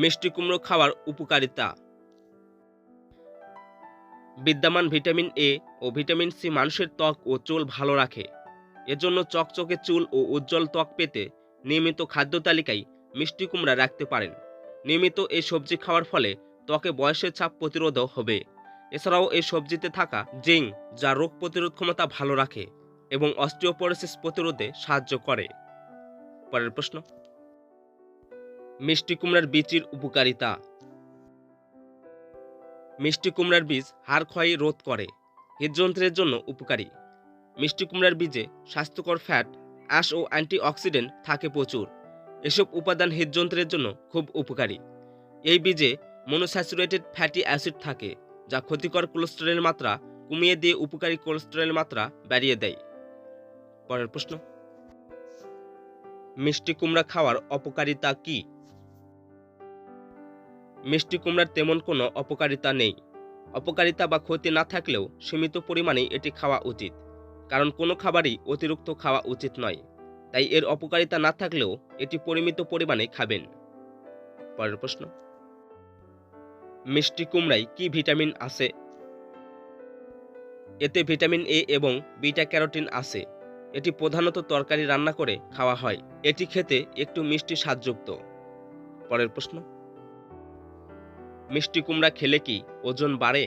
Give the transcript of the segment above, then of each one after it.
মিষ্টি কুমড়ো খাওয়ার উপকারিতা। বিদ্যমান ভিটামিন এ ও ভিটামিন সি মানুষের ত্বক ও চুল ভালো রাখে। এজন্য চকচকে চুল ও উজ্জ্বল ত্বক পেতে নিয়মিত খাদ্য তালিকায় মিষ্টি কুমড়া রাখতে পারেন। নিয়মিত এই সবজি খাওয়ার ফলে ত্বকে বয়সের চাপ প্রতিরোধও হবে। এছাড়াও এই সবজিতে থাকা জিঙ্ক, যা রোগ প্রতিরোধ ক্ষমতা ভালো রাখে এবং অস্টিওপোরোসিস প্রতিরোধে সাহায্য করে। পরের প্রশ্ন, মিষ্টি কুমড়ার বীজের উপকারিতা। মিষ্টি কুমড়ার বীজ হাড় ক্ষয় রোধ করে, হৃদযন্ত্রের জন্য উপকারী। মিষ্টি কুমড়ার বীজে স্বাস্থ্যকর ফ্যাট, আঁশ ও অ্যান্টিঅক্সিডেন্ট থাকে প্রচুর। এসব উপাদান হৃদযন্ত্রের জন্য খুব উপকারী। এই বীজে মনোস্যাচুরেটেড ফ্যাটি অ্যাসিড থাকে, যা ক্ষতিকর কোলেস্টেরলের মাত্রা কমিয়ে দিয়ে উপকারী কোলেস্টেরলের মাত্রা বাড়িয়ে দেয়। পরের প্রশ্ন, মিষ্টি কুমড়া খাওয়ার অপকারিতা কি? মিষ্টি কুমড়ার তেমন কোনো অপকারিতা নেই। অপকারিতা বা ক্ষতি না থাকলেও সীমিত পরিমাণেই এটি খাওয়া উচিত, কারণ কোনো খাবারই অতিরিক্ত খাওয়া উচিত নয়। তাই এর অপকারিতা না থাকলেও এটি পরিমিত পরিমাণে খাবেন। পরের প্রশ্ন, মিষ্টি কুমড়ায় কি ভিটামিন আছে? এতে ভিটামিন এ এবং বিটা ক্যারোটিন আছে। এটি প্রধানত তরকারি রান্না করে খাওয়া হয়। এটি খেতে একটু মিষ্টি স্বাদযুক্ত। পরের প্রশ্ন, মিষ্টি কুমড়া খেলে কি ওজন বাড়ে?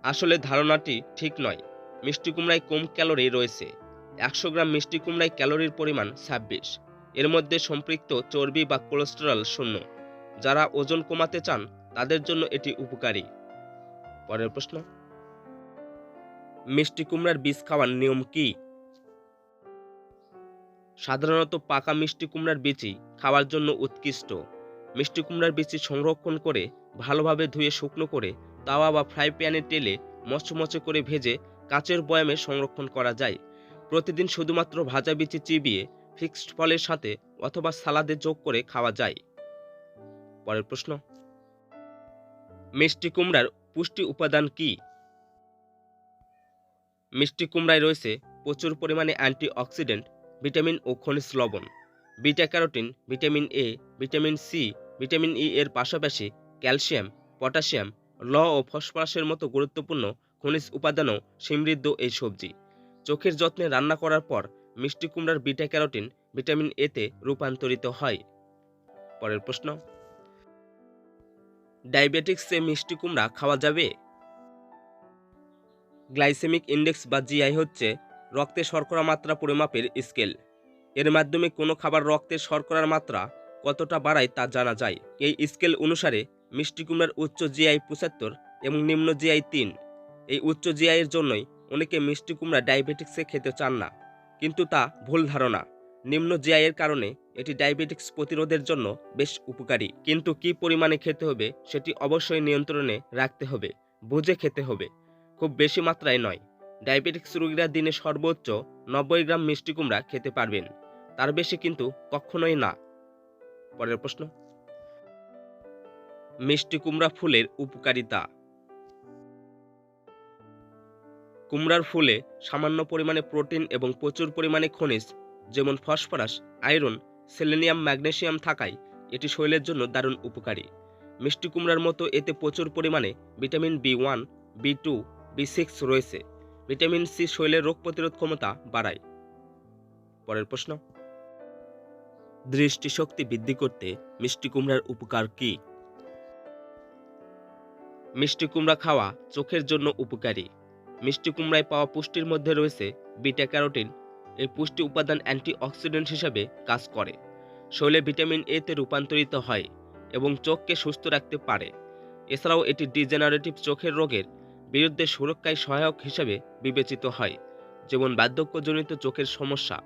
আসলে ধারণাটি ঠিক নয়। মিষ্টি কুমড়ায় কম ক্যালোরি রয়েছে। 100 গ্রাম মিষ্টি কুমড়ায় ক্যালোরির পরিমাণ 26। এর মধ্যে সম্পৃক্ত চর্বি বা কোলেস্টেরল শূন্য। যারা ওজন কমাতে চান তাদের জন্য এটি উপকারী। পরের প্রশ্ন, মিষ্টি কুমড়ার বীজ খাওয়ার নিয়ম কি? সাধারণত পাকা মিষ্টি কুমড়ার বীজই খাওয়ার জন্য উৎকৃষ্ট। মিষ্টি কুমড়ার বীজ সংরক্ষণ করে ভালোভাবে ধুয়ে শুকনো করে তাওয়া বা ফ্রাই প্যানে তেলে মচমচে করে ভেজে কাচের বয়ামে সংরক্ষণ করা যায়। প্রতিদিন শুধুমাত্র ভাজা বীজ চিবিয়ে ফিক্সড ফলের সাথে অথবা সালাদে যোগ করে খাওয়া যায়। পরের প্রশ্ন, মিষ্টি কুমড়ার পুষ্টি উপাদান কি? মিষ্টি কুমড়ায় রয়েছে প্রচুর পরিমাণে অ্যান্টিঅক্সিডেন্ট, ভিটামিন ও খনিজ লবণ, beta carotene, vitamin A, vitamin C, vitamin E এর পাশাপাশি ক্যালসিয়াম, পটাশিয়াম, ও ফসফরাসের মতো গুরুত্বপূর্ণ খনিজ উপাদানও সমৃদ্ধ এই সবজি। চোখের যত্নে রান্না করার পর মিষ্টি কুমড়ার বিটা ক্যারোটিন ভিটামিন এতে রূপান্তরিত হয়। পরের প্রশ্ন, ডায়াবেটিক্সে মিষ্টি কুমড়া খাওয়া যাবে? গ্লাইসেমিক ইন্ডেক্স বা জিআই হচ্ছে রক্তে শর্করা মাত্রা পরিমাপের স্কেল। এর মাধ্যমে কোনো খাবার রক্তের শর্করার মাত্রা কতটা বাড়ায় তা জানা যায়। এই স্কেল অনুসারে মিষ্টি কুমড়ার উচ্চ জিআই 75 এবং নিম্ন জিআই 3। এই উচ্চ জিআই এর জন্যই অনেকে মিষ্টি কুমড়া ডায়াবেটিক্সে খেতে চান না, কিন্তু তা ভুল ধারণা। নিম্ন জিআই এর কারণে এটি ডায়াবেটিক্স প্রতিরোধের জন্য বেশ উপকারী, কিন্তু কি পরিমাণে খেতে হবে সেটি অবশ্যই নিয়ন্ত্রণে রাখতে হবে, বুঝে খেতে হবে, খুব বেশি মাত্রায় নয়। ডায়াবেটিক্স রোগীরা দিনে সর্বোচ্চ 90 গ্রাম মিষ্টি কুমড়া খেতে পারবেন, তার বেশি কিন্তু কখনোই না। পরের প্রশ্ন, মিষ্টি কুমড়া ফুলের উপকারিতা। কুমড়ার ফুলে সামান্য পরিমাণে প্রোটিন এবং প্রচুর পরিমাণে খনিজ যেমন ফসফরাস, আয়রন, সেলেনিয়াম, ম্যাগনেসিয়াম থাকায় এটি শরীরের জন্য দারুণ উপকারী। মিষ্টি কুমড়ার মতো এতে প্রচুর পরিমাণে ভিটামিন বি1, বি2, বি6 রয়েছে। ভিটামিন সি শরীরের রোগ প্রতিরোধ ক্ষমতা বাড়ায়। পরের প্রশ্ন, দৃষ্টিশক্তি বৃদ্ধি করতে মিষ্টি কুমড়ার উপকার কি? মিষ্টি কুমড়া খাওয়া চোখের জন্য উপকারী। মিষ্টি কুমড়ায় পাওয়া পুষ্টির মধ্যে রয়েছে বিটা ক্যারোটিন। এই পুষ্টি উপাদান অ্যান্টিঅক্সিডেন্ট হিসেবে কাজ করে, শরীরে ভিটামিন এ তে রূপান্তরিত হয় এবং চোখকে সুস্থ রাখতে পারে। এছাড়াও এটি ডিজেনারেটিভ চোখের রোগের বিরুদ্ধে সুরক্ষায় সহায়ক হিসেবে বিবেচিত হয়, যেমন বার্ধক্যজনিত চোখের সমস্যা।